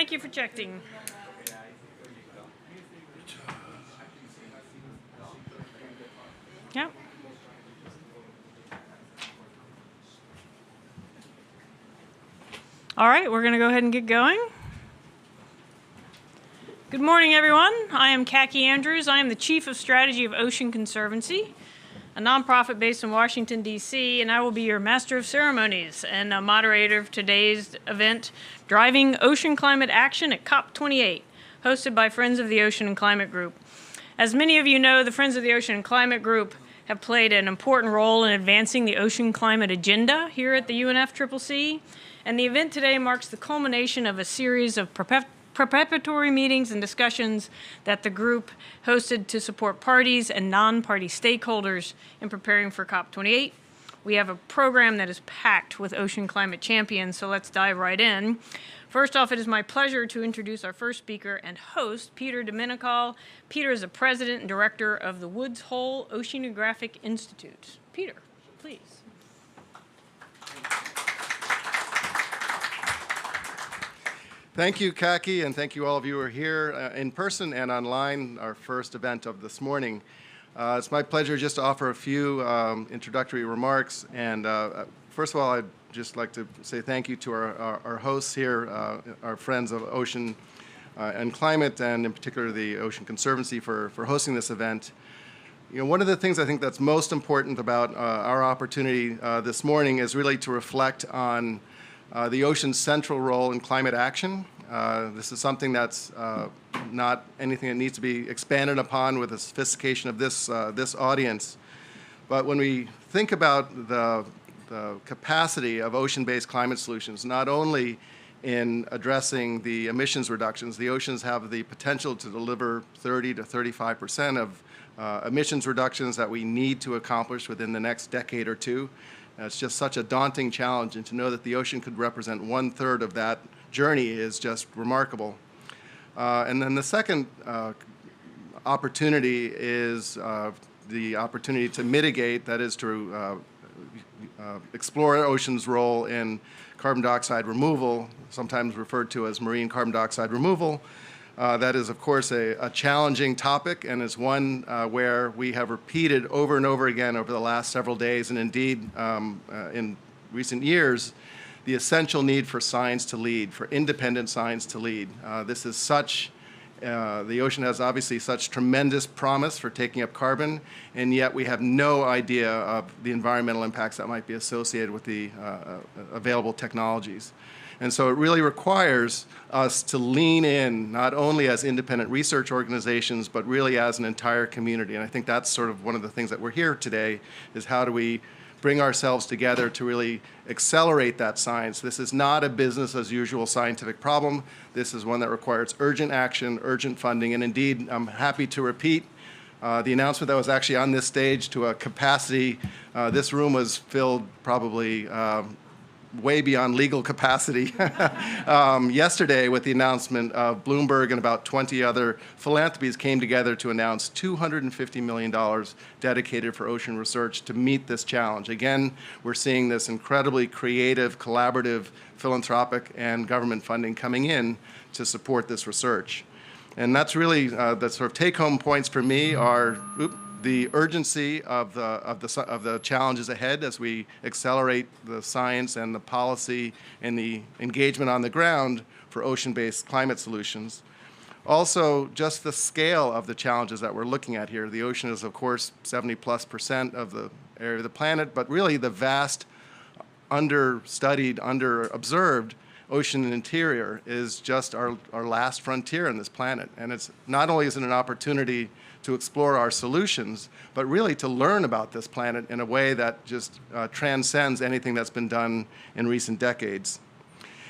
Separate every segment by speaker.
Speaker 1: Thank you for checking. Yeah. All right, we're going to go ahead and get going. Good morning, everyone. I am Kacky Andrews. I am the Chief of Strategy of Ocean Conservancy, a nonprofit based in Washington, D.C., and I will be your Master of Ceremonies and a moderator of today's event, Driving Ocean Climate Action at COP28, hosted by Friends of the Ocean and Climate Group. As many of you know, the Friends of the Ocean and Climate Group have played an important role in advancing the ocean climate agenda here at the UNFCCC, and the event today marks the culmination of a series of preparatory meetings and discussions that the group hosted to support parties and non-party stakeholders in preparing for COP28. We have a program that is packed with ocean climate champions, so let's dive right in. First off, it is my pleasure to introduce our first speaker and host, Peter Menocal. Peter is the president and director of the Woods Hole Oceanographic Institute. Peter, please.
Speaker 2: Thank you, Kacky, and thank you all of you who are here in person and online, our first event of this morning. It's my pleasure just to offer a few introductory remarks. And first of all, I'd just like to say thank you to our hosts here, our friends of Ocean and Climate, and in particular the Ocean Conservancy for hosting this event. You know, one of the things I think that's most important about our opportunity this morning is really to reflect on the ocean's central role in climate action. This is something that's not anything that needs to be expanded upon with the sophistication of this audience. But when we think about the capacity of ocean-based climate solutions, not only in addressing the emissions reductions, the oceans have the potential to deliver 30 to 35% of emissions reductions that we need to accomplish within the next decade or two. It's just such a daunting challenge, and to know that the ocean could represent 1/3 of that journey is just remarkable. And then the second opportunity is the opportunity to mitigate, that is to explore our ocean's role in carbon dioxide removal, sometimes referred to as marine carbon dioxide removal. That is, of course, a challenging topic, and is one where we have repeated over and over again over the last several days, and indeed in recent years, the essential need for science to lead, for independent science to lead. This is such, the ocean has obviously such tremendous promise for taking up carbon, and yet we have no idea of the environmental impacts that might be associated with the available technologies. And so it really requires us to lean in, not only as independent research organizations, but really as an entire community. And I think that's sort of one of the things that we're here today, is how do we bring ourselves together to really accelerate that science. This is not a business as usual scientific problem. This is one that requires urgent action, urgent funding, and indeed, I'm happy to repeat the announcement that was actually on this stage to a capacity. This room was filled probably way beyond legal capacity yesterday with the announcement of Bloomberg and about 20 other philanthropies came together to announce $250 million dedicated for ocean research to meet this challenge. Again, we're seeing this incredibly creative, collaborative, philanthropic and government funding coming in to support this research. And that's really the sort of take-home points for me are the urgency of the challenges ahead as we accelerate the science and the policy and the engagement on the ground for ocean-based climate solutions. Also, just the scale of the challenges that we're looking at here. The ocean is, of course, 70+% of the area of the planet, but really the vast, understudied, underobserved ocean interior is just our last frontier on this planet. And it's not only is it an opportunity to explore our solutions, but really to learn about this planet in a way that just transcends anything that's been done in recent decades.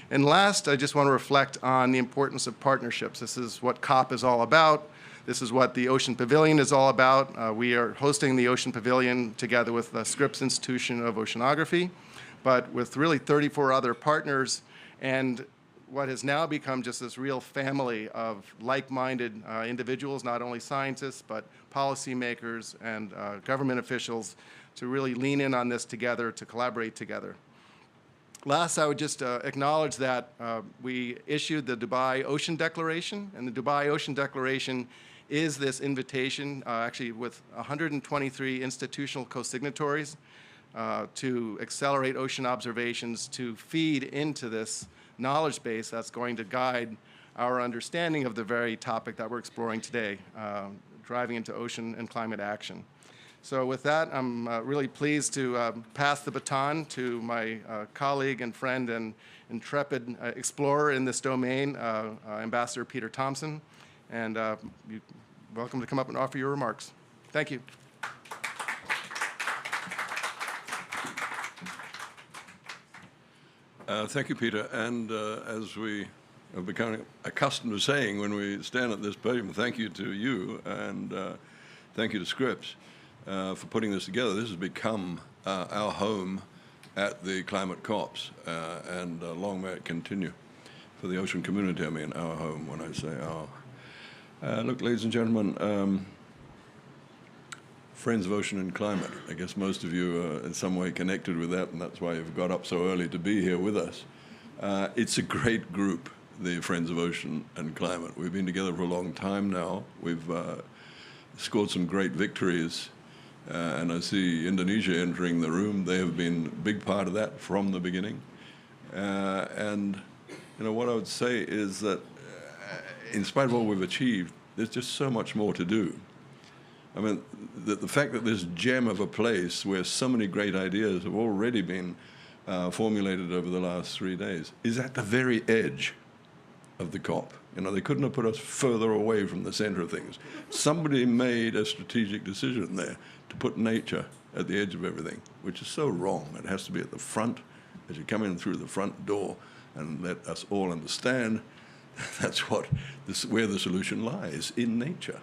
Speaker 2: And last, I just want to reflect on the importance of partnerships. This is what COP is all about. This is what the Ocean Pavilion is all about. We are hosting the Ocean Pavilion together with the Scripps Institution of Oceanography, but with really 34 other partners, and what has now become just this real family of like-minded individuals, not only scientists, but policymakers and government officials, to really lean in on this together, to collaborate together. Last, I would just acknowledge that we issued the Dubai Ocean Declaration, and the Dubai Ocean Declaration is this invitation, actually with 123 institutional co-signatories, to accelerate ocean observations to feed into this knowledge base that's going to guide our understanding of the very topic that we're exploring today, driving into ocean and climate action. So with that, I'm really pleased to pass the baton to my colleague and friend and intrepid explorer in this domain, Ambassador Peter Thomson. And you're welcome to come up and offer your remarks. Thank you.
Speaker 3: Thank you, Peter. And as we have become accustomed to saying when we stand at this podium, thank you to you and thank you to Scripps for putting this together. This has become our home at the climate COPs, and long may it continue. For the ocean community, I mean our home when I say our. Look, ladies and gentlemen, Friends of Ocean and Climate. I guess most of you are in some way connected with that, and that's why you've got up so early to be here with us. It's a great group, the Friends of Ocean and Climate. We've been together for a long time now. We've scored some great victories, and I see Indonesia entering the room. They have been a big part of that from the beginning. And you know what I would say is that in spite of what we've achieved, there's just so much more to do. I mean, the fact that this gem of a place where so many great ideas have already been formulated over the last 3 days is at the very edge of the COP. You know, they couldn't have put us further away from the center of things. Somebody made a strategic decision there to put nature at the edge of everything, which is so wrong. It has to be at the front as you come in through the front door, and let us all understand that's where the solution lies, in nature.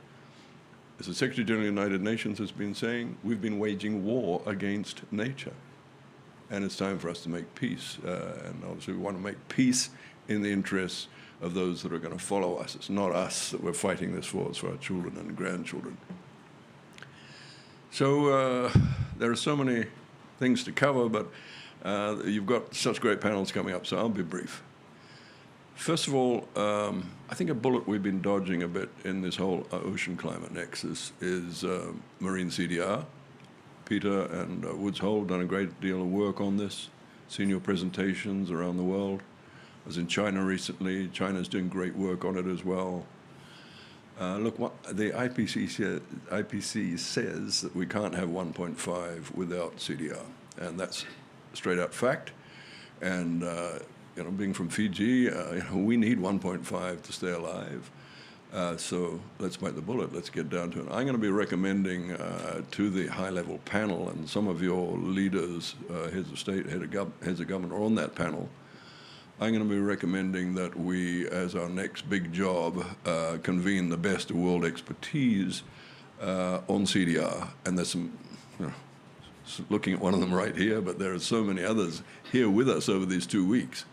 Speaker 3: As the Secretary General of the United Nations has been saying, we've been waging war against nature. And it's time for us to make peace. And obviously we want to make peace in the interests of those that are going to follow us. It's not us that we're fighting this for, it's for our children and grandchildren. So there are so many things to cover, but you've got such great panels coming up, so I'll be brief. First of all, I think a bullet we've been dodging a bit in this whole ocean climate nexus is marine CDR. Peter and Woods Hole have done a great deal of work on this, seen your presentations around the world. I was in China recently. China's doing great work on it as well. Look, what the IPCC says that we can't have 1.5 without CDR, and that's straight out fact. And you know, being from Fiji, you know, we need 1.5 to stay alive. So let's bite the bullet. Let's get down to it. I'm going to be recommending to the high-level panel, and some of your leaders, heads of state, heads of government, are on that panel. I'm going to be recommending that we, as our next big job, convene the best of world expertise on CDR. And there's some, you know, looking at one of them right here, but there are so many others here with us over these 2 weeks.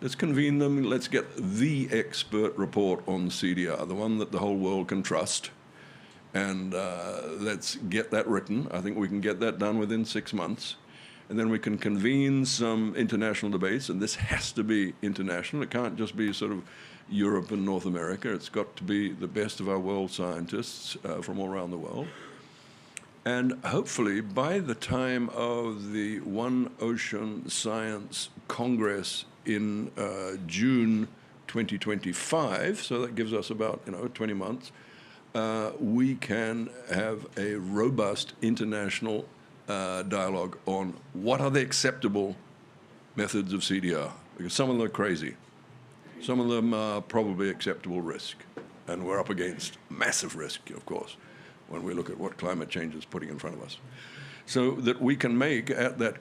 Speaker 3: Let's convene them. Let's get the expert report on CDR, the one that the whole world can trust. And let's get that written. I think we can get that done within 6 months. And then we can convene some international debates, and this has to be international. It can't just be sort of Europe and North America. It's got to be the best of our world scientists from all around the world. And hopefully, by the time of the One Ocean Science Congress in June 2025, so that gives us about 20 months, we can have a robust international dialogue on what are the acceptable methods of CDR, because some of them are crazy. Some of them are probably acceptable risk, and we're up against massive risk, of course, when we look at what climate change is putting in front of us. So that we can make at that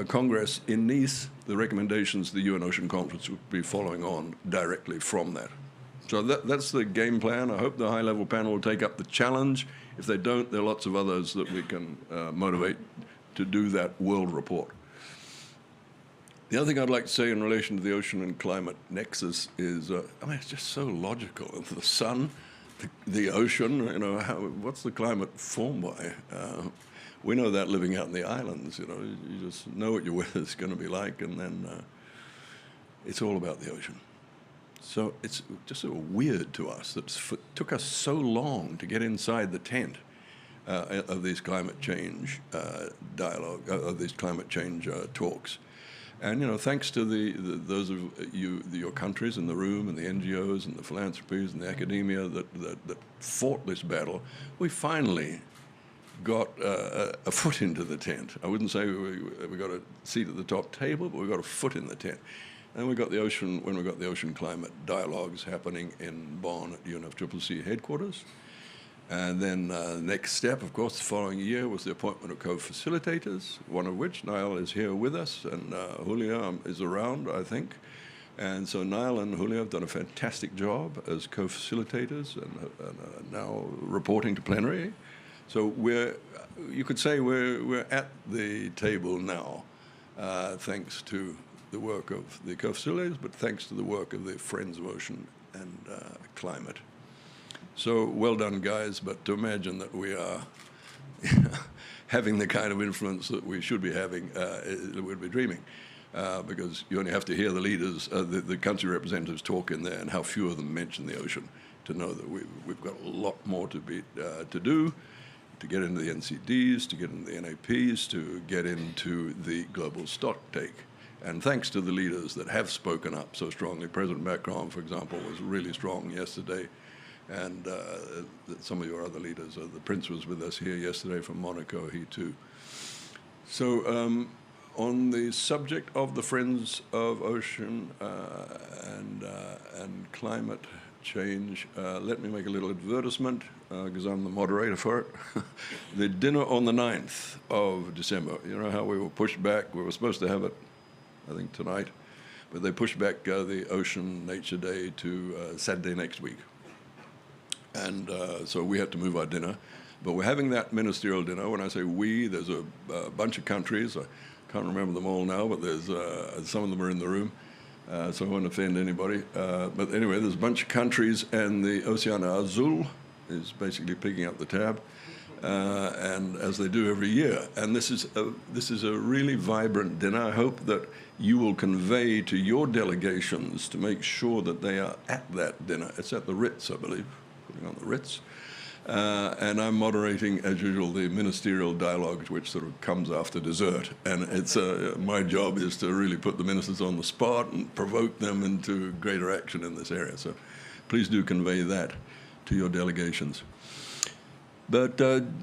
Speaker 3: Congress in Nice the recommendations the UN Ocean Conference will be following on directly from that. So that's the game plan. I hope the high-level panel will take up the challenge. If they don't, there are lots of others that we can motivate to do that world report. The other thing I'd like to say in relation to the ocean and climate nexus is, I mean, it's just so logical. The sun, the ocean, what's the climate formed by? We know that living out in the islands, you just know what your weather's going to be like, and then it's all about the ocean. So it's just sort of weird to us that it took us so long to get inside the tent of these climate change dialogue, of these climate change talks. And, you know, thanks to those of your countries in the room and the NGOs and the philanthropies and the academia that fought this battle, we finally got a foot into the tent. I wouldn't say we got a seat at the top table, but we got a foot in the tent. And we got the ocean, when we got the ocean climate dialogues happening in Bonn at UNFCCC headquarters. And then next step, of course, the following year was the appointment of co-facilitators, one of which, Niall, is here with us, and Julia is around, I think. And so Niall and Julia have done a fantastic job as co-facilitators and now reporting to plenary. So you could say we're at the table now, thanks to the work of the co-facilitators, but thanks to the work of the Friends of Ocean and Climate. So well done, guys, but to imagine that we are having the kind of influence that we should be having, we'd be dreaming, because you only have to hear the leaders, the country representatives talk in there and how few of them mention the ocean to know that we've got a lot more to do, to get into the NCDs, to get into the NAPs, to get into the global stock take. And thanks to the leaders that have spoken up so strongly. President Macron, for example, was really strong yesterday. And some of your other leaders, the Prince was with us here yesterday from Monaco, he too. So on the subject of the Friends of Ocean and climate change, let me make a little advertisement, because I'm the moderator for it. The dinner on the 9th of December, you know how we were pushed back? We were supposed to have it, I think, tonight, but they pushed back the Ocean Nature Day to Saturday next week. And so we had to move our dinner. But we're having that ministerial dinner. When I say we, there's a bunch of countries. I can't remember them all now, but there's some of them are in the room, so I won't offend anybody. But anyway, there's a bunch of countries, and the Oceano Azul is basically picking up the tab, and as they do every year. And this is a really vibrant dinner. I hope that you will convey to your delegations to make sure that they are at that dinner. It's at the Ritz, I believe. On the Ritz, and I'm moderating, as usual, the ministerial dialogue, which sort of comes after dessert. And it's my job is to really put the ministers on the spot and provoke them into greater action in this area. So please do convey that to your delegations. But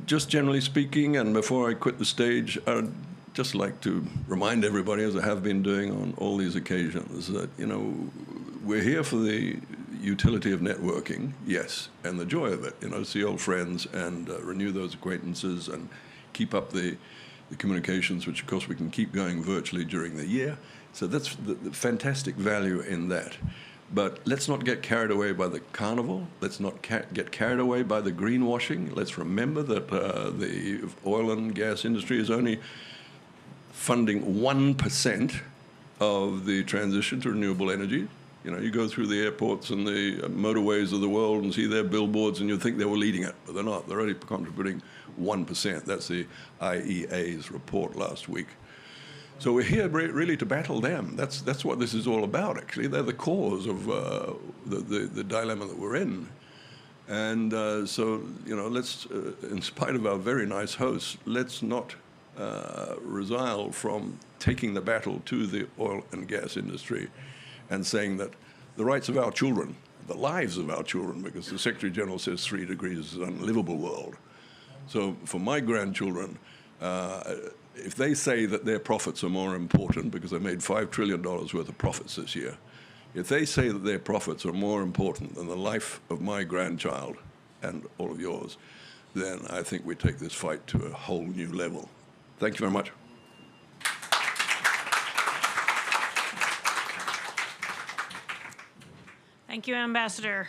Speaker 3: just generally speaking, and before I quit the stage, I'd just like to remind everybody, as I have been doing on all these occasions, that, you know, we're here for the utility of networking, yes, and the joy of it, you know, see old friends and renew those acquaintances and keep up the communications, which of course we can keep going virtually during the year. So that's the fantastic value in that. But let's not get carried away by the carnival. Let's not get carried away by the greenwashing. Let's remember that the oil and gas industry is only funding 1% of the transition to renewable energy. You know, you go through the airports and the motorways of the world and see their billboards and you think they were leading it, but they're not. They're only contributing 1%. That's the IEA's report last week. So we're here really to battle them. That's what this is all about, actually. They're the cause of the dilemma that we're in. And so, you know, let's, in spite of our very nice hosts, let's not resile from taking the battle to the oil and gas industry and saying that the rights of our children, the lives of our children, because the Secretary General says 3 degrees is an unlivable world. So for my grandchildren, if they say that their profits are more important because they made $5 trillion worth of profits this year, if they say that their profits are more important than the life of my grandchild and all of yours, then I think we take this fight to a whole new level. Thank you very much.
Speaker 1: Thank you, Ambassador.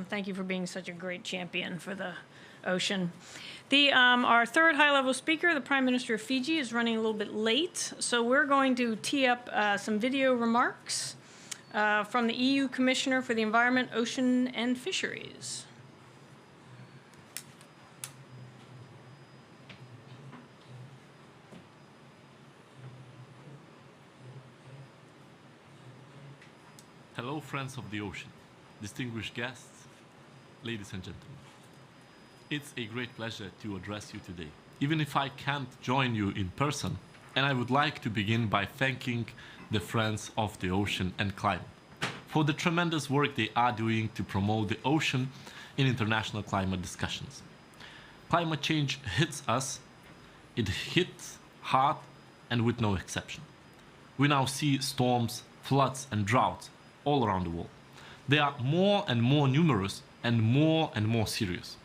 Speaker 1: Thank you for being such a great champion for the ocean. Our third high-level speaker, the Prime Minister of Fiji, is running a little bit late, so we're going to tee up some video remarks from the EU Commissioner for the Environment, Ocean and Fisheries.
Speaker 4: Hello, friends of the ocean, distinguished guests, ladies and gentlemen. It's a great pleasure to address you today, even if I can't join you in person. And I would like to begin by thanking the Friends of the Ocean and Climate for the tremendous work they are doing to promote the ocean in international climate discussions. Climate change hits us, it hits hard and with no exception. We now see storms, floods and droughts all around the world. They are more and more numerous and more serious.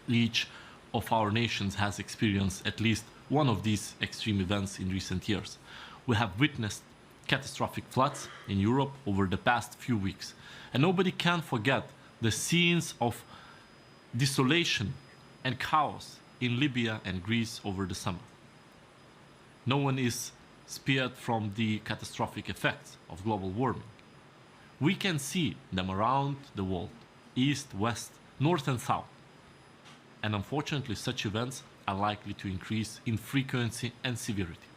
Speaker 4: Each of our nations has experienced at least one of these extreme events in recent years. We have witnessed catastrophic floods in Europe over the past few weeks, and nobody can forget the scenes of desolation and chaos in Libya and Greece over the summer. No one is spared from the catastrophic effects of global warming. We can see them around the world, east, west, north and south. And unfortunately, such events are likely to increase in frequency and severity.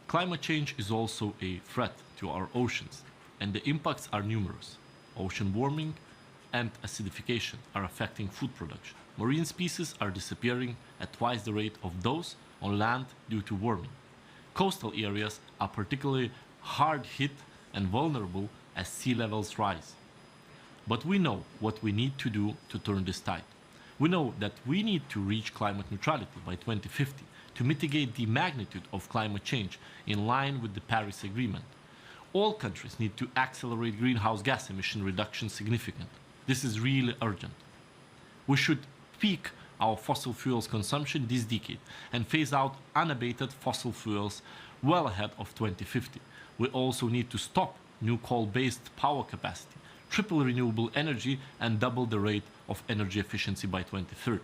Speaker 4: Climate change is also a threat to our oceans, and the impacts are numerous. Ocean warming and acidification are affecting food production. Marine species are disappearing at twice the rate of those on land due to warming. Coastal areas are particularly hard hit and vulnerable as sea levels rise. But we know what we need to do to turn this tide. We know that we need to reach climate neutrality by 2050 to mitigate the magnitude of climate change in line with the Paris Agreement. All countries need to accelerate greenhouse gas emission reduction significantly. This is really urgent. We should peak our fossil fuels consumption this decade and phase out unabated fossil fuels well ahead of 2050. We also need to stop new coal-based power capacity, triple renewable energy, and double the rate of energy efficiency by 2030.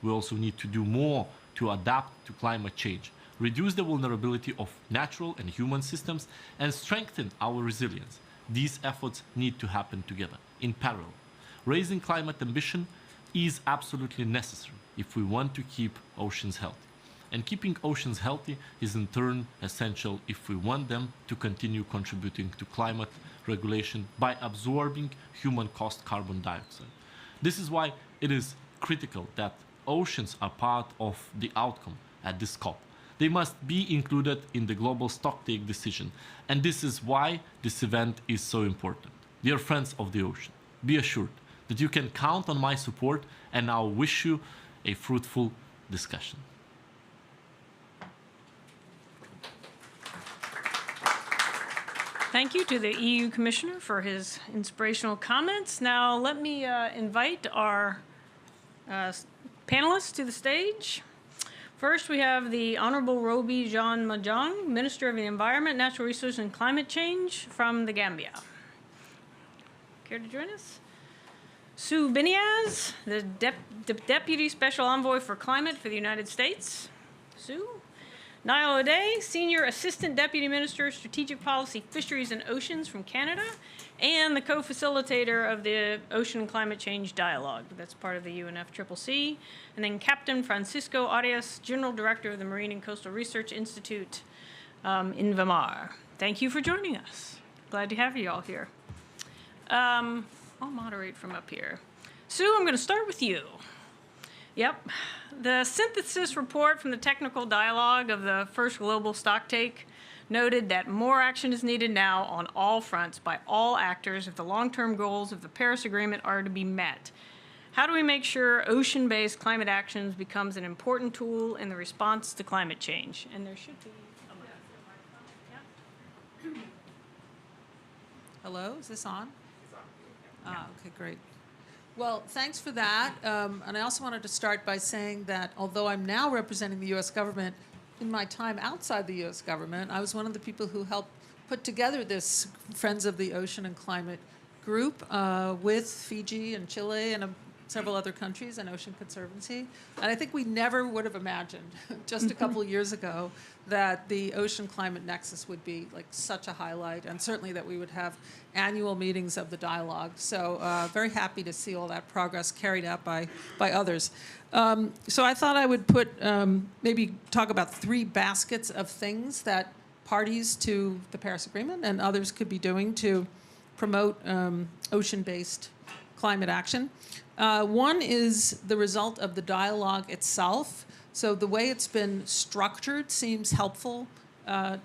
Speaker 4: We also need to do more to adapt to climate change, reduce the vulnerability of natural and human systems, and strengthen our resilience. These efforts need to happen together, in parallel. Raising climate ambition is absolutely necessary if we want to keep oceans healthy. And keeping oceans healthy is in turn essential if we want them to continue contributing to climate regulation by absorbing human-caused carbon dioxide. This is why it is critical that oceans are part of the outcome at this COP. They must be included in the global stocktake decision, and this is why this event is so important. Dear friends of the ocean, be assured that you can count on my support, and I wish you a fruitful discussion.
Speaker 1: Thank you to the EU Commissioner for his inspirational comments. Now let me invite our panelists to the stage. First, we have the Honorable Roby Jean Majong, Minister of the Environment, Natural Resources and Climate Change from the Gambia. Care to join us? Sue Biniaz, the Deputy Special Envoy for Climate for the United States. Sue. Niall O'Day, Senior Assistant Deputy Minister, Strategic Policy, Fisheries and Oceans from Canada, and the co-facilitator of the Ocean and Climate Change Dialogue. That's part of the UNFCCC. And then Captain Francisco Arias, General Director of the Marine and Coastal Research Institute in Fiamē. Thank you for joining us. Glad to have you all here. I'll moderate from up here. Sue, I'm going to start with you. Yep. The synthesis report from the technical dialogue of the first global stocktake noted that more action is needed now on all fronts by all actors if the long-term goals of the Paris Agreement are to be met. How do we make sure ocean-based climate actions becomes an important tool in the response to climate change? And there should be a microphone.
Speaker 5: Hello, is this on? Okay, great. Well, thanks for that. And I also wanted to start by saying that although I'm now representing the U.S. government, in my time outside the U.S. government, I was one of the people who helped put together this Friends of the Ocean and Climate group with Fiji and Chile and several other countries and Ocean Conservancy. And I think we never would have imagined just a couple of years ago that the Ocean Climate Nexus would be like such a highlight, and certainly that we would have annual meetings of the dialogue. So very happy to see all that progress carried out by others. So I thought I would put maybe talk about 3 baskets of things that parties to the Paris Agreement and others could be doing to promote ocean-based climate action. One is the result of the dialogue itself. So the way it's been structured seems helpful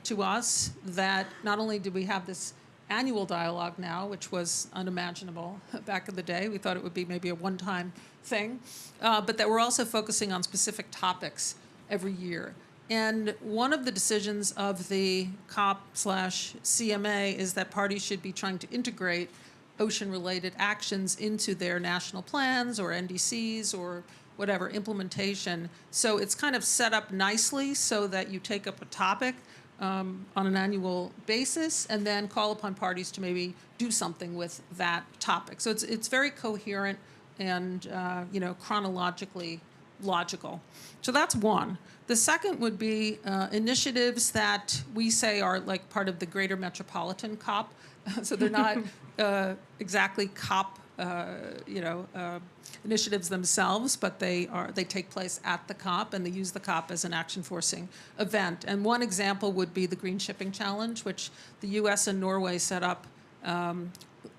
Speaker 5: to us, that not only do we have this annual dialogue now, which was unimaginable back in the day. We thought it would be maybe a one-time thing, but that we're also focusing on specific topics every year. And one of the decisions of the COP/CMA is that parties should be trying to integrate ocean-related actions into their national plans or NDCs or whatever implementation. So it's kind of set up nicely so that you take up a topic on an annual basis and then call upon parties to maybe do something with that topic. So it's very coherent and chronologically logical. So that's one. The second would be initiatives that we say are like part of the Greater Metropolitan COP. So they're not exactly COP initiatives themselves, but they take place at the COP, and they use the COP as an action-forcing event. And one example would be the Green Shipping Challenge, which the U.S. and Norway set up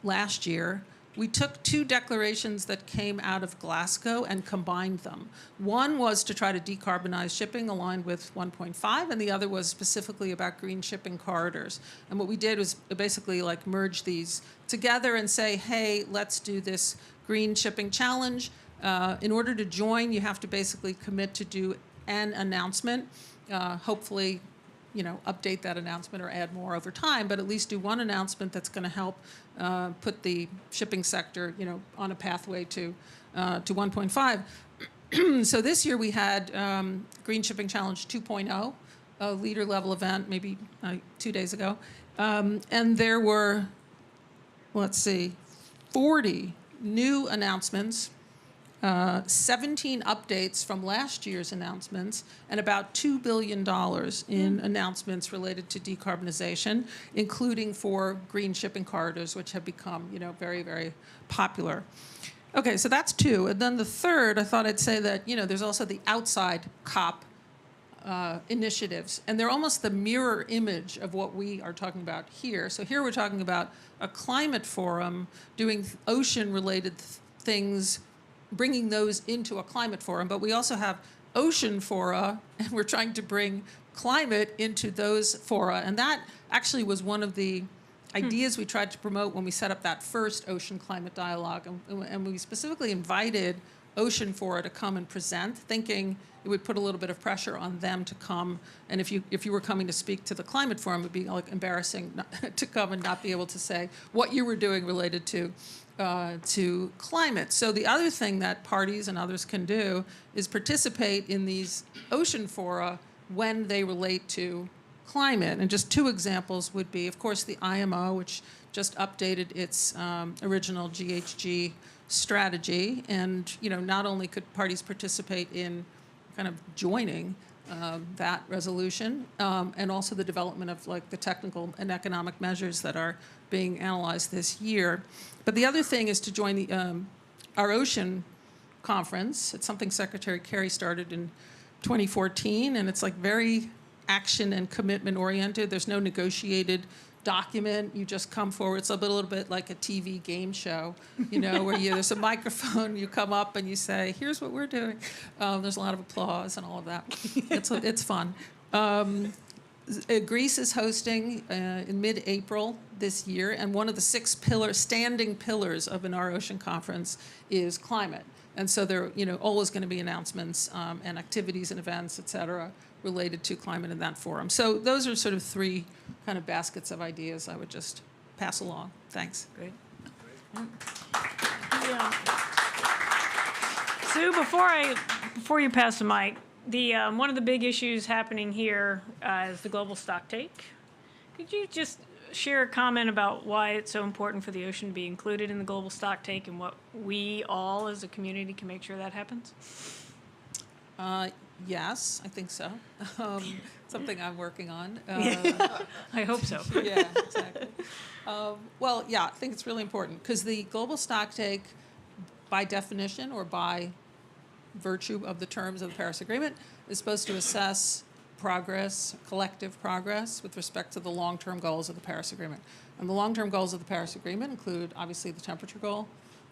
Speaker 5: last year. We took two declarations that came out of Glasgow and combined them. One was to try to decarbonize shipping aligned with 1.5, and the other was specifically about green shipping corridors. And what we did was basically like merge these together and say, hey, let's do this green shipping challenge. In order to join, you have to basically commit to do an announcement, hopefully update that announcement or add more over time, but at least do one announcement that's going to help put the shipping sector, on a pathway to 1.5. So this year we had Green Shipping Challenge 2.0, a leader level event, maybe 2 days ago, and there were, 40 new announcements. 17 updates from last year's announcements, and about $2 billion in announcements related to decarbonization, including for green shipping corridors, which have become, very, very popular. Okay, so that's two. And then the third, I thought I'd say that, there's also the outside COP initiatives, and they're almost the mirror image of what we are talking about here. So here we're talking about a climate forum doing ocean-related things, bringing those into a climate forum, but we also have ocean fora, and we're trying to bring climate into those fora. And that actually was one of the ideas we tried to promote when we set up that first ocean climate dialogue. And we specifically invited ocean fora to come and present, thinking it would put a little bit of pressure on them to come. And if you were coming to speak to the climate forum, it would be like embarrassing to come and not be able to say what you were doing related to climate. So the other thing that parties and others can do is participate in these ocean fora when they relate to climate. And just two examples would be, of course, the IMO, which just updated its original GHG strategy. And, not only could parties participate in kind of joining that resolution, and also the development of like the technical and economic measures that are being analyzed this year. But the other thing is to join our ocean conference. It's something Secretary Kerry started in 2014, and it's like very action and commitment oriented. There's no negotiated document. You just come forward. It's a little bit like a TV game show, where there's a microphone, you come up and you say, here's what we're doing. There's a lot of applause and all of that. It's fun. Greece is hosting in mid-April this year, and one of the 6 standing pillars of our ocean conference is climate. And so there are always going to be announcements and activities and events, et cetera, related to climate in that forum. So those are sort of 3 kind of baskets of ideas I would just pass along. Thanks.
Speaker 1: Great. Yeah. Sue, before you pass the mic, one of the big issues happening here is the global stocktake. Could you just share a comment about why it's so important for the ocean to be included in the global stocktake and what we all as a community can make sure that happens?
Speaker 5: Yes, I think so. Something I'm working on.
Speaker 1: I hope so.
Speaker 5: Yeah, exactly. Well, yeah, I think it's really important because the global stocktake, by definition or by virtue of the terms of the Paris Agreement, is supposed to assess progress, collective progress, with respect to the long-term goals of the Paris Agreement. And the long-term goals of the Paris Agreement include, obviously, the temperature goal,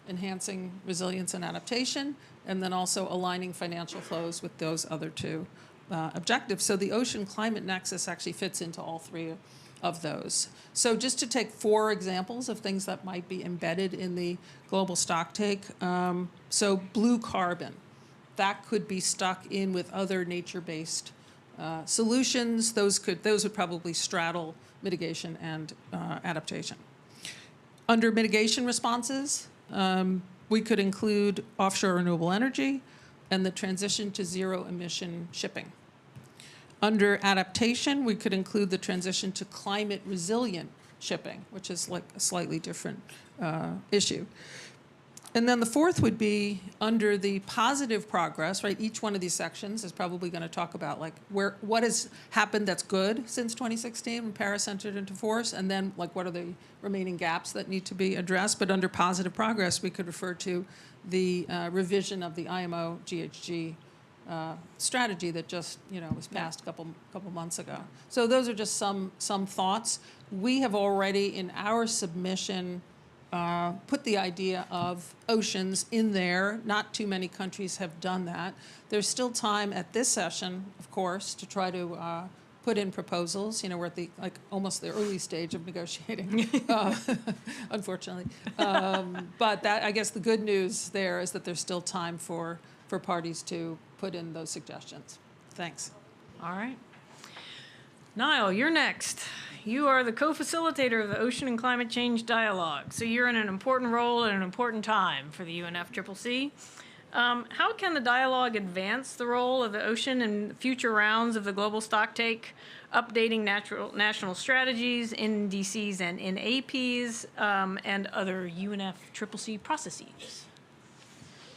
Speaker 5: enhancing resilience and adaptation, and then also aligning financial flows with those other two objectives. So the ocean climate nexus actually fits into all three of those. So just to take 4 examples of things that might be embedded in the global stocktake. So blue carbon, that could be stuck in with other nature-based solutions. Those would probably straddle mitigation and adaptation. Under mitigation responses, we could include offshore renewable energy and the transition to zero-emission shipping. Under adaptation, we could include the transition to climate-resilient shipping, which is like a slightly different issue. And then the fourth would be under the positive progress, right? Each one of these sections is probably going to talk about like what has happened that's good since 2016 when Paris entered into force, and then like what are the remaining gaps that need to be addressed. But under positive progress, we could refer to the revision of the IMO GHG strategy that just was passed a couple months ago. So those are just some thoughts. We have already in our submission put the idea of oceans in there. Not too many countries have done that. There's still time at this session, of course, to try to put in proposals. We're at the almost the early stage of negotiating, unfortunately. But I guess the good news there is that there's still time for parties to put in those suggestions. Thanks.
Speaker 1: All right. Niall, you're next. You are the co-facilitator of the Ocean and Climate Change Dialogue, so you're in an important role at an important time for the UNFCCC. How can the dialogue advance the role of the ocean in future rounds of the global stocktake, updating national strategies, NDCs and NAPs, and other UNFCCC processes?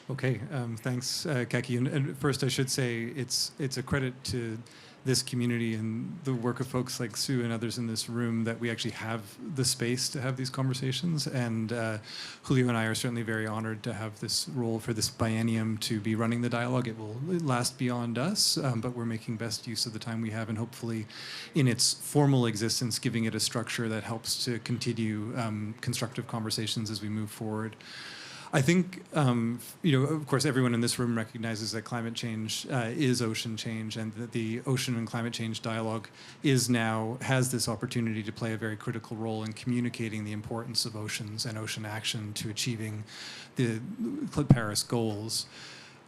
Speaker 6: Okay, thanks, Kacky. And first, I should say it's a credit to this community and the work of folks like Sue and others in this room that we actually have the space to have these conversations. And Julio and I are certainly very honored to have this role for this biennium to be running the dialogue. It will last beyond us, but we're making best use of the time we have, and hopefully in its formal existence, giving it a structure that helps to continue constructive conversations as we move forward. I think, of course, everyone in this room recognizes that climate change is ocean change, and that the ocean and climate change dialogue has this opportunity to play a very critical role in communicating the importance of oceans and ocean action to achieving the Paris goals.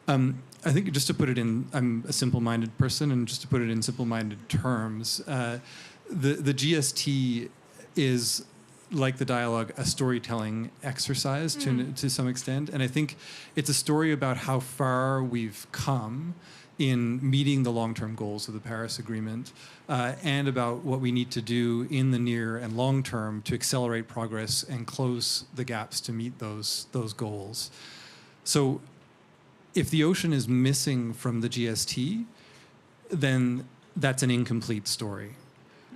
Speaker 6: I think just to put it in, I'm a simple-minded person, and just to put it in simple-minded terms, the GST is, like the dialogue, a storytelling exercise to some extent. And I think it's a story about how far we've come in meeting the long-term goals of the Paris Agreement, and about what we need to do in the near and long term to accelerate progress and close the gaps to meet those goals. So if the ocean is missing from the GST, then that's an incomplete story.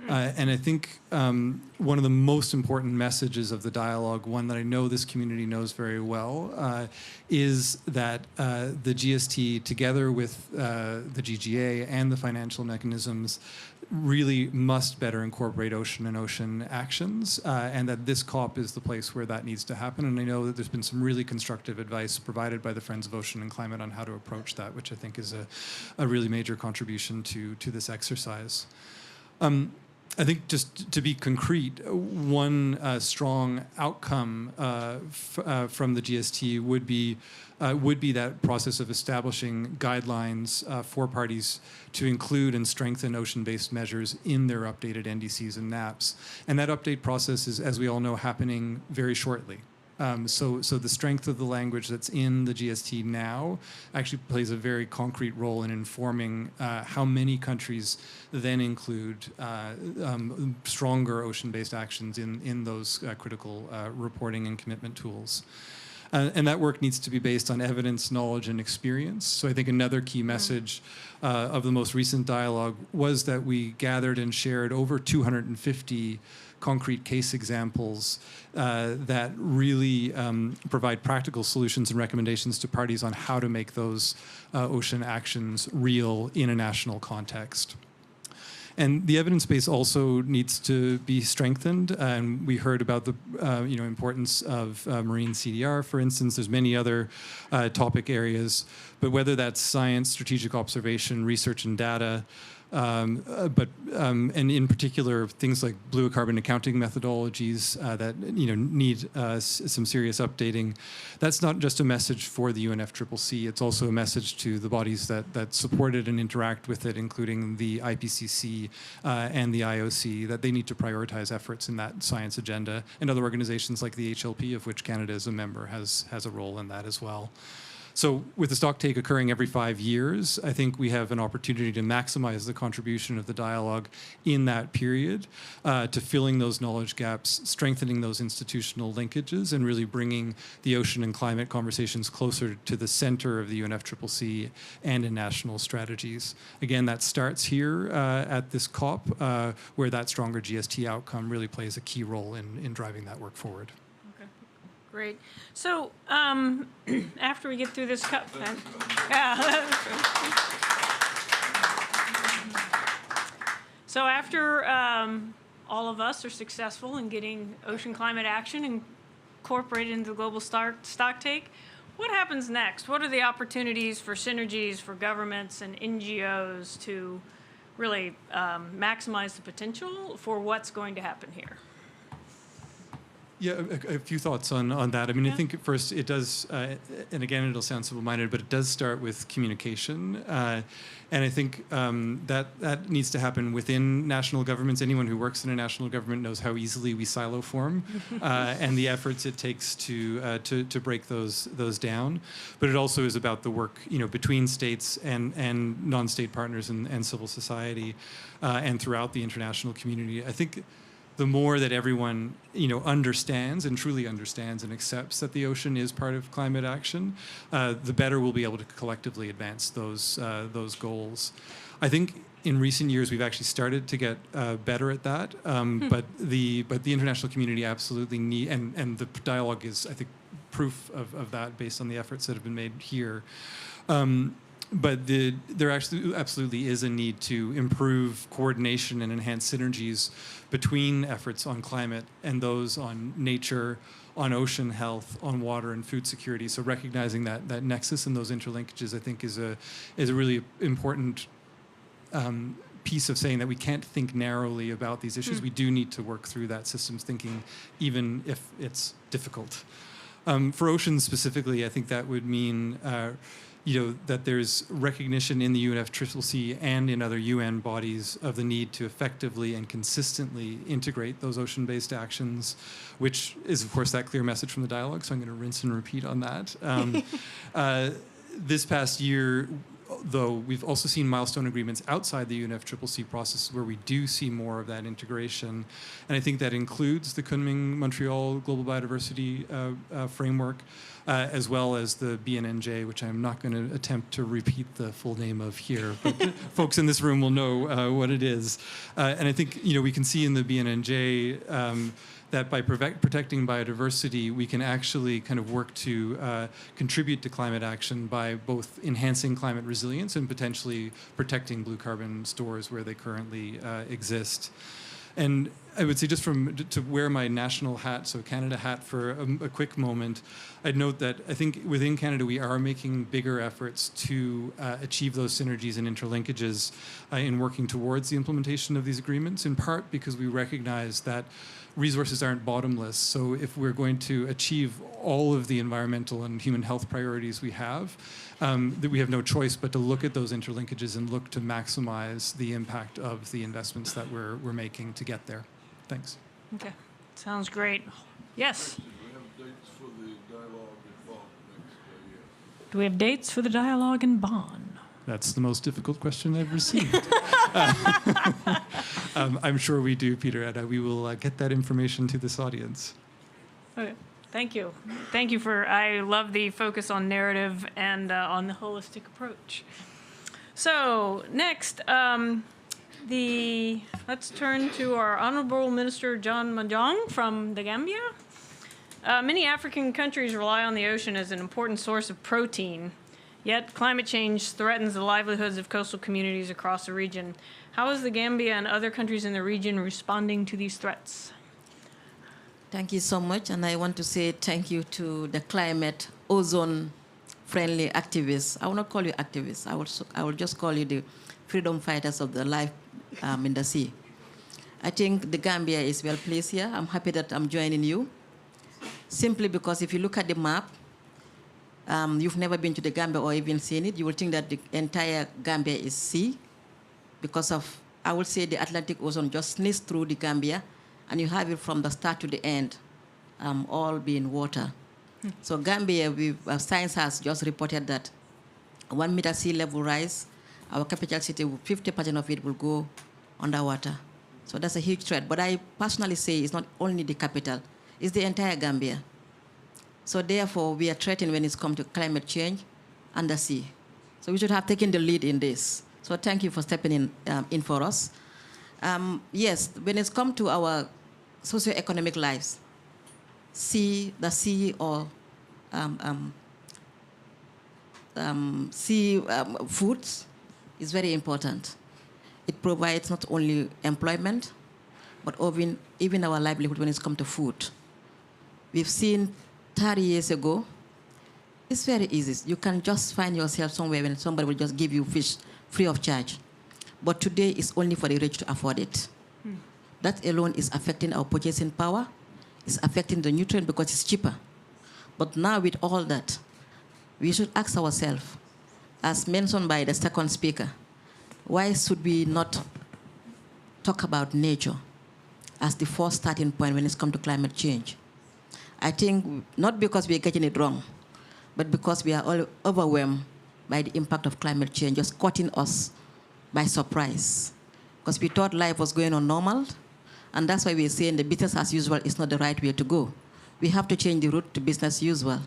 Speaker 6: And I think one of the most important messages of the dialogue, one that I know this community knows very well, is that the GST, together with the GGA and the financial mechanisms, really must better incorporate ocean and ocean actions, and that this COP is the place where that needs to happen. And I know that there's been some really constructive advice provided by the Friends of Ocean and Climate on how to approach that, which I think is a really major contribution to this exercise. I think just to be concrete, one strong outcome from the GST would be that process of establishing guidelines for parties to include and strengthen ocean-based measures in their updated NDCs and NAPs. And that update process is, as we all know, happening very shortly. So the strength of the language that's in the GST now actually plays a very concrete role in informing how many countries then include stronger ocean-based actions in those critical reporting and commitment tools. And that work needs to be based on evidence, knowledge, and experience. So I think another key message of the most recent dialogue was that we gathered and shared over 250 concrete case examples that really provide practical solutions and recommendations to parties on how to make those ocean actions real in a national context. And the evidence base also needs to be strengthened. And we heard about the importance of marine CDR, for instance. There's many other topic areas. But whether that's science, strategic observation, research and data, and in particular things like blue carbon accounting methodologies that need some serious updating. That's not just a message for the UNFCCC. It's also a message to the bodies that support it and interact with it, including the IPCC and the IOC, that they need to prioritize efforts in that science agenda, and other organizations like the HLP, of which Canada is a member, has a role in that as well. So with the stock take occurring every 5 years, I think we have an opportunity to maximize the contribution of the dialogue in that period to filling those knowledge gaps, strengthening those institutional linkages, and really bringing the ocean and climate conversations closer to the center of the UNFCCC and in national strategies. Again, that starts here at this COP, where that stronger GST outcome really plays a key role in driving that work forward.
Speaker 1: Great. So after we get through this cup, so after all of us are successful in getting ocean climate action incorporated into the global stock take, what happens next? What are the opportunities for synergies for governments and NGOs to really maximize the potential for what's going to happen here?
Speaker 6: Yeah, a few thoughts on that. I mean, I think at first it does, and again, it'll sound simple-minded, but it does start with communication. And I think that needs to happen within national governments. Anyone who works in a national government knows how easily we silo form and the efforts it takes to break those down. But it also is about the work, between states and non-state partners and civil society and throughout the international community. I think the more that everyone, understands and truly understands and accepts that the ocean is part of climate action, the better we'll be able to collectively advance those goals. I think in recent years we've actually started to get better at that, but the international community absolutely need, and the dialogue is, I think, proof of that based on the efforts that have been made here. But there actually absolutely is a need to improve coordination and enhance synergies between efforts on climate and those on nature, on ocean health, on water and food security. So recognizing that nexus and those interlinkages, I think, is a really important piece of saying that we can't think narrowly about these issues. We do need to work through that systems thinking, even if it's difficult. For oceans specifically, I think that would mean that there's recognition in the UNFCCC and in other UN bodies of the need to effectively and consistently integrate those ocean-based actions, which is, of course, that clear message from the dialogue, so I'm going to rinse and repeat on that. This past year, though, we've also seen milestone agreements outside the UNFCCC process where we do see more of that integration. And I think that includes the Kunming-Montreal Global Biodiversity Framework, as well as the BNNJ, which I'm not going to attempt to repeat the full name of here, but folks in this room will know what it is. And I think, we can see in the BNNJ that by protecting biodiversity, we can actually kind of work to contribute to climate action by both enhancing climate resilience and potentially protecting blue carbon stores where they currently exist. And I would say, just to wear my national hat, so Canada hat for a quick moment, I'd note that I think within Canada we are making bigger efforts to achieve those synergies and interlinkages in working towards the implementation of these agreements, in part because we recognize that resources aren't bottomless. So if we're going to achieve all of the environmental and human health priorities we have, that we have no choice but to look at those interlinkages and look to maximize the impact of the investments that we're making to get there. Thanks.
Speaker 1: Okay, sounds great. Yes? Do we have dates for the dialogue in Bonn?
Speaker 6: That's the most difficult question I've received. I'm sure we do, Peter, and we will get that information to this audience.
Speaker 1: Okay, thank you. Thank you I love the focus on narrative and on the holistic approach. So next, let's turn to our Honorable Minister John Manjang from the Gambia. Many African countries rely on the ocean as an important source of protein. Yet climate change threatens the livelihoods of coastal communities across the region. How is the Gambia and other countries in the region responding to these threats?
Speaker 7: Thank you so much, and I want to say thank you to the climate ozone-friendly activists. I will not call you activists. I will just call you the freedom fighters of the life in the sea. I think the Gambia is well placed here. I'm happy that I'm joining you, simply because if you look at the map, you've never been to the Gambia or even seen it, you will think that the entire Gambia is sea, because of, I would say, the Atlantic Ocean just sneezed through the Gambia, and you have it from the start to the end, all being water. So Gambia, science has just reported that 1 meter sea level rise, our capital city, 50% of it will go underwater. So that's a huge threat. But I personally say it's not only the capital, it's the entire Gambia. So therefore, we are threatened when it's come to climate change and the sea. So we should have taken the lead in this. So thank you for stepping in for us. Yes, when it's come to our socioeconomic lives, the sea or foods is very important. It provides not only employment, but even our livelihood when it's come to food. We've seen 30 years ago, it's very easy. You can just find yourself somewhere when somebody will just give you fish free of charge. But today, it's only for the rich to afford it. That alone is affecting our purchasing power. It's affecting the nutrient because it's cheaper. But now with all that, we should ask ourselves, as mentioned by the second speaker, why should we not talk about nature as the first starting point when it's come to climate change? I think not because we're getting it wrong, but because we are all overwhelmed by the impact of climate change, just caughting us by surprise. Because we thought life was going on normal, and that's why we're saying the business as usual is not the right way to go. We have to change the route to business usual.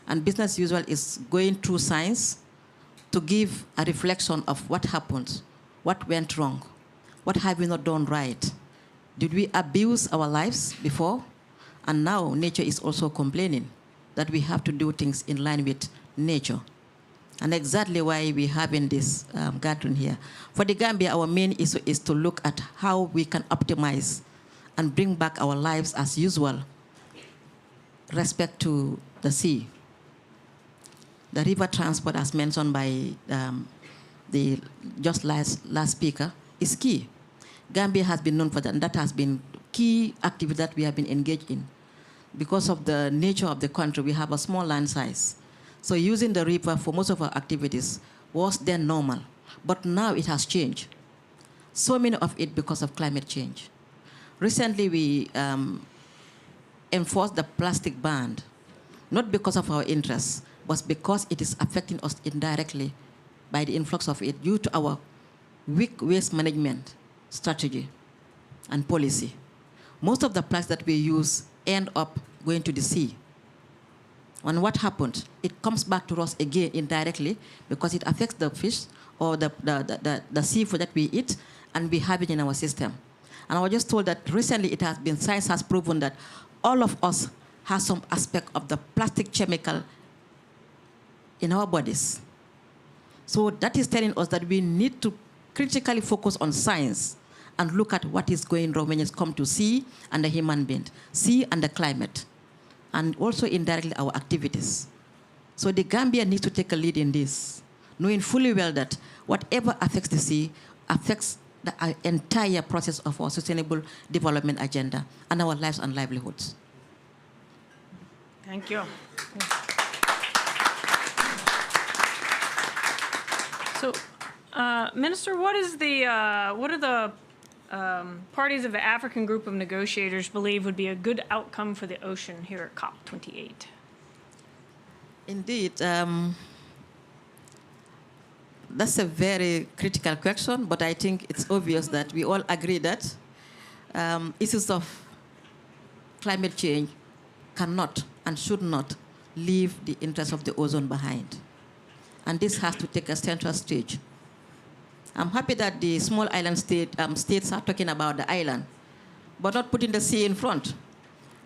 Speaker 7: And business usual is going through science to give a reflection of what happened, what went wrong, what have we not done right. Did we abuse our lives before? And now nature is also complaining that we have to do things in line with nature. And exactly why we're having this gathering here. For the Gambia, our main issue is to look at how we can optimize and bring back our lives as usual, respect to the sea. The river transport, as mentioned by the just last speaker, is key. Gambia has been known for that, and that has been key activity that we have been engaged in. Because of the nature of the country, we have a small land size. So using the river for most of our activities was then normal, but now it has changed. So many of it because of climate change. Recently, we enforced the plastic ban, not because of our interests, but because it is affecting us indirectly by the influx of it due to our weak waste management strategy and policy. Most of the plastics that we use end up going to the sea. And what happened? It comes back to us again indirectly because it affects the fish or the seafood that we eat, and we have it in our system. And I was just told that recently science has proven that all of us have some aspect of the plastic chemical in our bodies. So that is telling us that we need to critically focus on science and look at what is going wrong when it comes to sea and the human being, sea and the climate, and also indirectly our activities. So the Gambia needs to take a lead in this, knowing fully well that whatever affects the sea affects the entire process of our sustainable development agenda and our lives and livelihoods.
Speaker 1: Thank you. So, Minister, what are the parties of the African group of negotiators believe would be a good outcome for the ocean here at COP28?
Speaker 7: Indeed, that's a very critical question, but I think it's obvious that we all agree that issues of climate change cannot and should not leave the interests of the ozone behind. And this has to take a central stage. I'm happy that the small island states are talking about the island, but not putting the sea in front.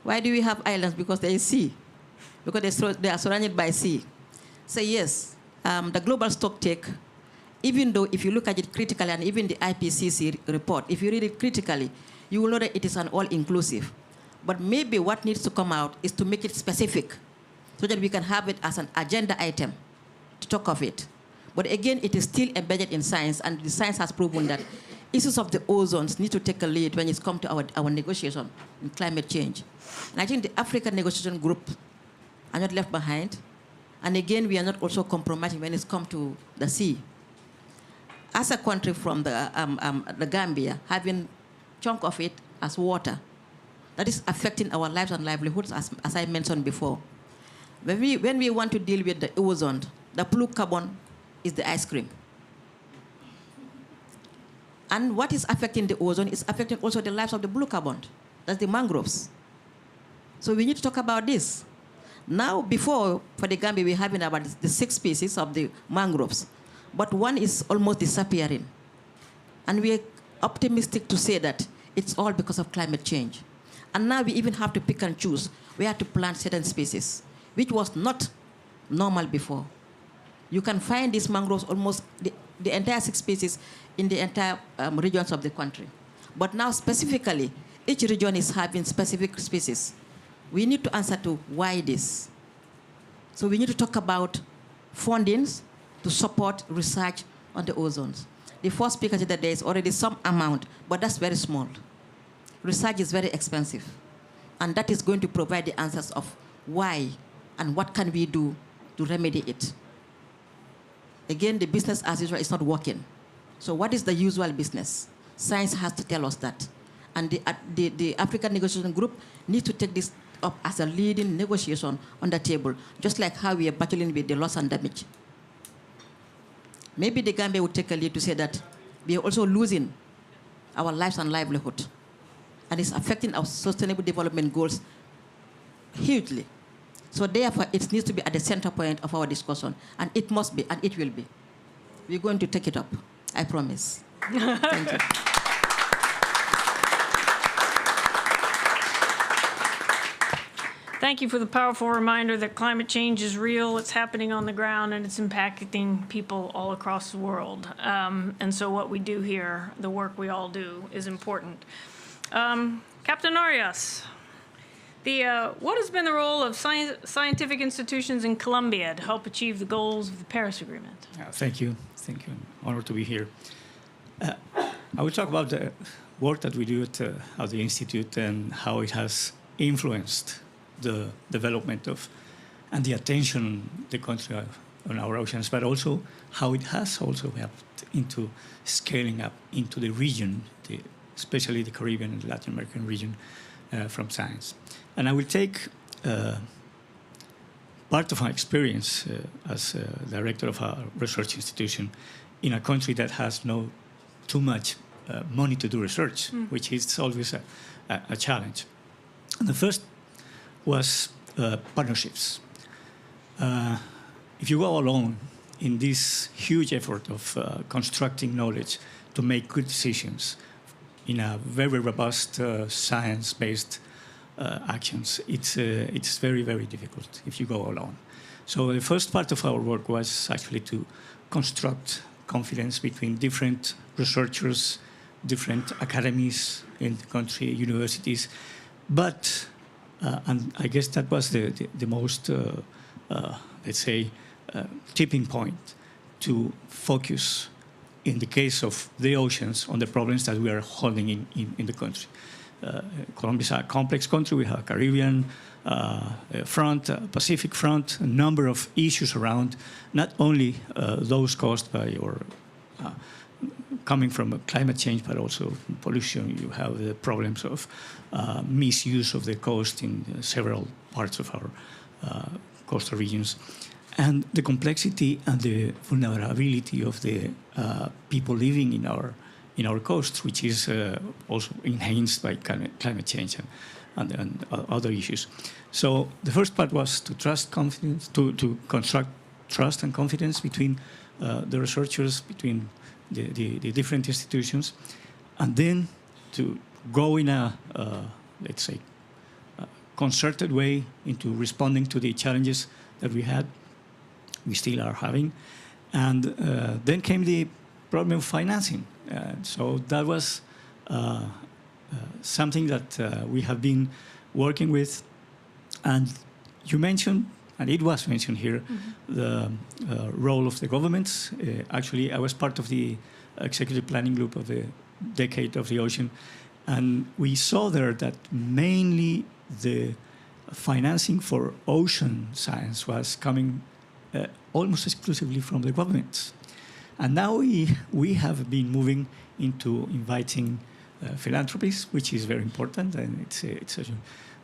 Speaker 7: Why do we have islands? Because there is sea. Because they are surrounded by sea. So yes, the global stocktake, even though if you look at it critically, and even the IPCC report, if you read it critically, you will know that it is an all-inclusive. But maybe what needs to come out is to make it specific so that we can have it as an agenda item to talk of it. But again, it is still embedded in science, and the science has proven that issues of the ozones need to take a lead when it's come to our negotiation in climate change. And I think the African negotiation group are not left behind. And again, we are not also compromising when it's come to the sea. As a country from the Gambia, having chunk of it as water, that is affecting our lives and livelihoods, as I mentioned before. When we want to deal with the ozone, the blue carbon is the ice cream. And what is affecting the ozone is affecting also the lives of the blue carbon. That's the mangroves. So we need to talk about this. Now, before, for the Gambia, we're having about the 6 species of the mangroves. But one is almost disappearing. And we're optimistic to say that it's all because of climate change. And now we even have to pick and choose where to plant certain species, which was not normal before. You can find these mangroves almost the entire 6 species in the entire regions of the country. But now specifically, each region is having specific species. We need to answer to why this. So we need to talk about fundings to support research on the ozones. The first speaker said that there is already some amount, but that's very small. Research is very expensive. And that is going to provide the answers of why and what can we do to remedy it. Again, the business as usual is not working. So what is the usual business? Science has to tell us that. And the African Negotiation Group needs to take this up as a leading negotiation on the table, just like how we are battling with the loss and damage. Maybe the Gambia would take a lead to say that we are also losing our lives and livelihood. And it's affecting our sustainable development goals hugely. So therefore, it needs to be at the center point of our discussion. And it must be, and it will be. We're going to take it up, I promise. Thank you.
Speaker 1: Thank you for the powerful reminder that climate change is real, it's happening on the ground, and it's impacting people all across the world. And so what we do here, the work we all do, is important. Captain Arias, what has been the role of scientific institutions in Colombia to help achieve the goals of the Paris Agreement?
Speaker 8: Thank you. Thank you. Honored to be here. I will talk about the work that we do at the Institute and how it has influenced the development of and the attention the country on our oceans, but also how it has also helped into scaling up into the region, especially the Caribbean and Latin American region, from science. And I will take part of my experience as director of a research institution in a country that has no too much money to do research, which is always a challenge. And the first was partnerships. If you go alone in this huge effort of constructing knowledge to make good decisions in a very robust science-based actions, it's very, very difficult if you go alone. So the first part of our work was actually to construct confidence between different researchers, different academies in the country, universities, but and I guess that was the most, let's say, tipping point to focus, in the case of the oceans, on the problems that we are holding in the country. Colombia is a complex country. We have a Caribbean front, a Pacific front, a number of issues around, not only those caused by or coming from climate change, but also pollution. You have the problems of misuse of the coast in several parts of our coastal regions, and the complexity and the vulnerability of the people living in our coasts, which is also enhanced by climate change and other issues. So the first part was to to construct trust and confidence between the researchers, between the different institutions, and then to go in a, let's say, concerted way into responding to the challenges that we had. we still are having. And then came the problem of financing. So that was something that we have been working with. And you mentioned, and it was mentioned here, the role of the governments. Actually, I was part of the executive planning group of the Decade of the Ocean, and we saw there that mainly the financing for ocean science was coming almost exclusively from the governments. And now we have been moving into inviting philanthropies, which is very important, and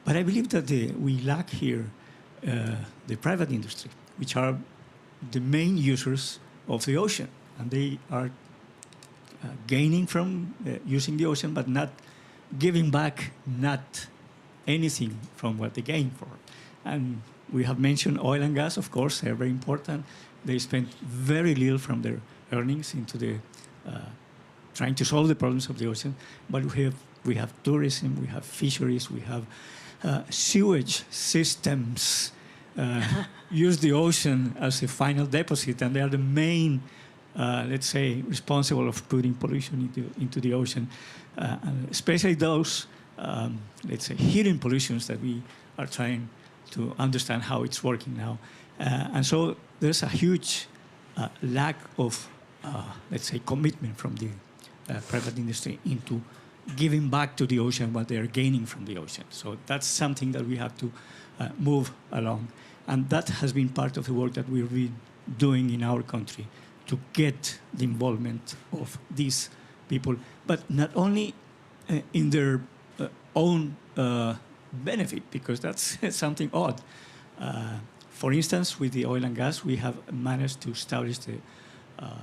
Speaker 8: but I believe that we lack here the private industry, which are the main users of the ocean, and they are gaining from using the ocean, but not giving back, not anything from what they gain for. And we have mentioned oil and gas, of course, they're very important. They spend very little from their earnings into the trying to solve the problems of the ocean. But we have tourism, we have fisheries, we have sewage systems use the ocean as a final deposit, and they are the main, let's say, responsible of putting pollution into the ocean, and especially those, let's say, hidden pollutions that we are trying to understand how it's working now. And so there's a huge lack of, let's say, commitment from the private industry into giving back to the ocean what they are gaining from the ocean. So that's something that we have to move along. And that has been part of the work that we've been doing in our country to get the involvement of these people, but not only in their own benefit, because that's something odd. For instance, with the oil and gas, we have managed to establish the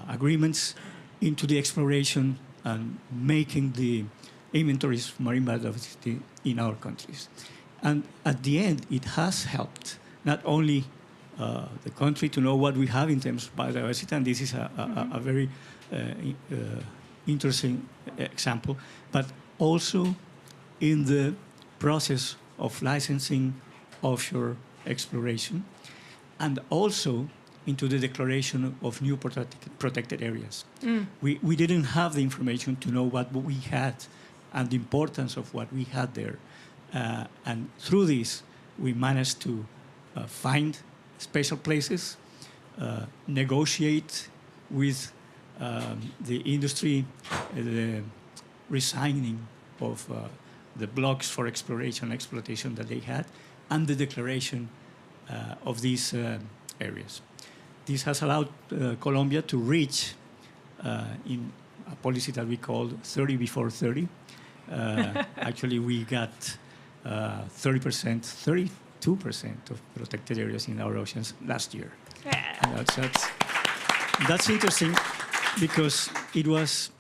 Speaker 8: agreements into the exploration and making the inventories of marine biodiversity in our countries. And at the end, it has helped not only the country to know what we have in terms of biodiversity, and this is a very interesting example, but also in the process of licensing offshore exploration, and also into the declaration of new protected areas. We didn't have the information to know what we had and the importance of what we had there. And through this, we managed to find special places, negotiate with the industry, the resigning of the blocks for exploration and exploitation that they had, and the declaration of these areas. This has allowed Colombia to reach in a policy that we called 30 before 30. Actually, we got 30%, 32% of protected areas in our oceans last year.
Speaker 1: Yeah.
Speaker 8: And that's interesting because it was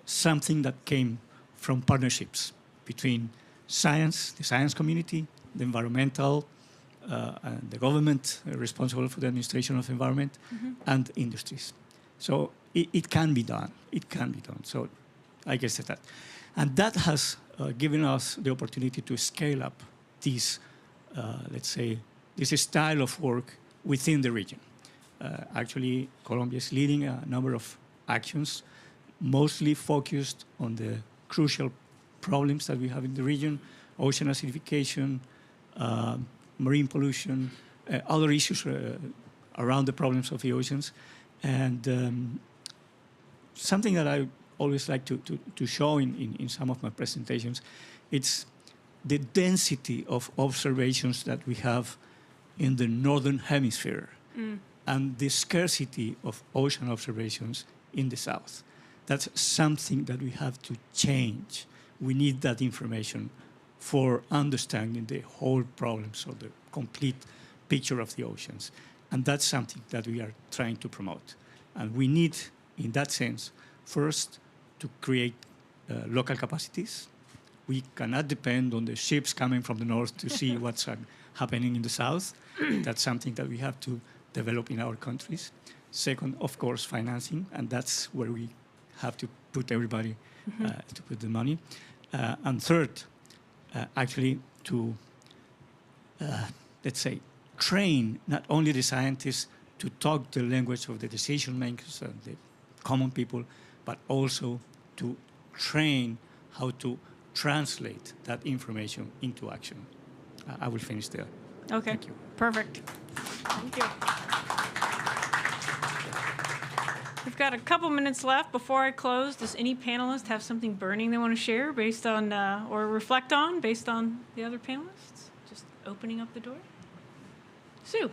Speaker 8: something that came from partnerships between science, the science community, the environmental, and the government responsible for the administration of environment, and industries. So it can be done. It can be done. So I guess that. And that has given us the opportunity to scale up this, let's say, this style of work within the region. Actually, Colombia is leading a number of actions, mostly focused on the crucial problems that we have in the region: ocean acidification, marine pollution, other issues around the problems of the oceans. And something that I always like to show in some of my presentations, it's the density of observations that we have in the northern hemisphere and the scarcity of ocean observations in the south. That's something that we have to change. We need that information for understanding the whole problems of the complete picture of the oceans. And that's something that we are trying to promote. And we need, in that sense, first to create local capacities. We cannot depend on the ships coming from the north to see what's happening in the south. That's something that we have to develop in our countries. Second, of course, financing, and that's where we have to put everybody to put the money. And third, actually to, let's say, train not only the scientists to talk the language of the decision makers and the common people, but also to train how to translate that information into action. I will finish there.
Speaker 1: Okay,
Speaker 8: Thank you.
Speaker 1: perfect. Thank you. We've got a couple minutes left before I close. Does any panelist have something burning they want to share based on, or reflect on based on the other panelists? Just opening up the door. Sue?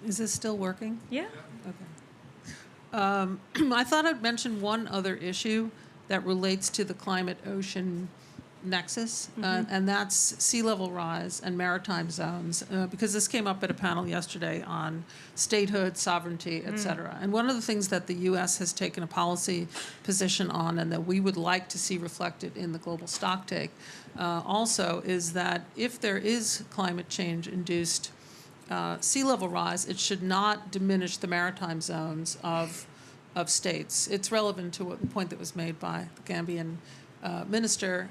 Speaker 5: Is this still working?
Speaker 1: Yeah?
Speaker 5: Okay. I thought I'd mention one other issue that relates to the climate-ocean nexus, and that's sea level rise and maritime zones, because this came up at a panel yesterday on statehood, sovereignty, et cetera. And one of the things that the U.S. has taken a policy position on and that we would like to see reflected in the global stocktake also is that if there is climate change-induced sea level rise, it should not diminish the maritime zones of states. It's relevant to the point that was made by the Gambian minister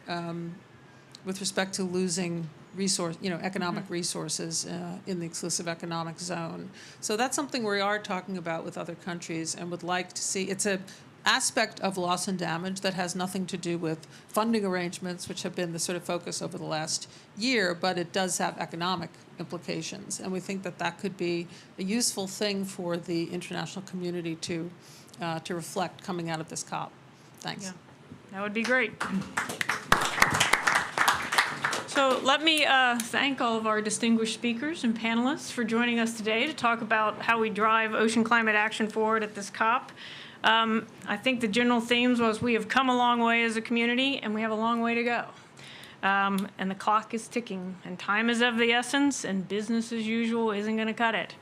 Speaker 5: with respect to losing economic resources in the exclusive economic zone. So that's something we are talking about with other countries and would like to see. It's an aspect of loss and damage that has nothing to do with funding arrangements, which have been the sort of focus over the last year, but it does have economic implications. And we think that that could be a useful thing for the international community to reflect coming out of this COP. Thanks.
Speaker 1: Yeah. That would be great. So let me thank all of our distinguished speakers and panelists for joining us today to talk about how we drive ocean climate action forward at this COP. I think the general themes was we have come a long way as a community and we have a long way to go. And the clock is ticking and time is of the essence and business as usual isn't going to cut it.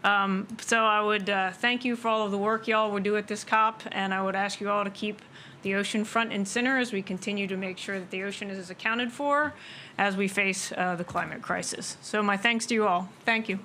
Speaker 1: So I would thank you for all of the work y'all will do at this COP, and I would ask you all to keep the ocean front and center as we continue to make sure that the ocean is accounted for as we face the climate crisis. So my thanks to you all. Thank you.